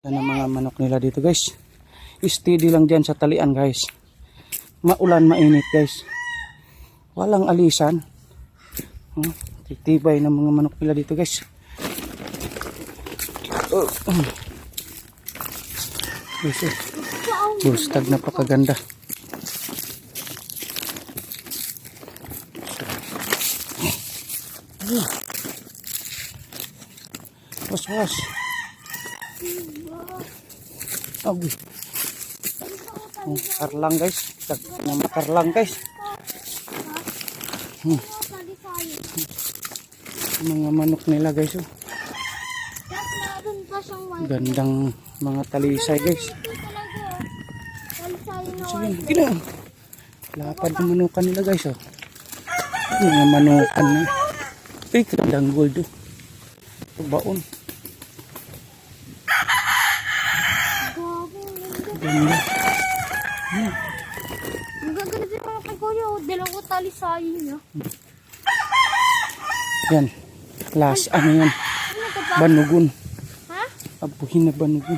Yan ang mga manok nila dito guys. Steady lang dyan sa talian guys. Maulan, mainit guys. Walang alisan. Titibay ng mga manok nila dito guys. Bustag na pakaganda. Was. Abi. Karlang guys. Karlang guys. Mga manok nila guys. Gandang mga talisay guys. Sige. Lapad ng manukan nila guys. Mga manukan na. Ay, gandang gold. Baon. Ganda. Ang ganda din mga kagulyo. Dalawang talisayin niya. Yan. Last, ano yan? Banugon. Ha? Abuhin na banugon.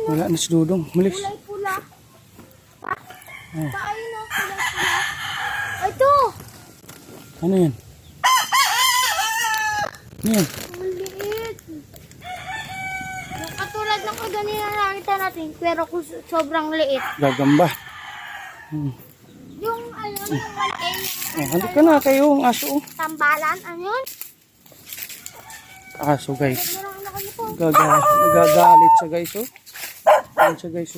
Wala na si Dudong. Malis. Kulay pula. Ha? Paay na. Kulay pula. Ito! Ano yan? Ano yan? Ang liit. Yung katulad ng kaganina nakita natin, pero kung sobrang liit. Gagamba. Yung ano, yung maliit. Halika na kayo, ang aso. Tambalan, ano yun? Aso guys. Meron na kami po. Nagagalit siya guys. Yan siya guys.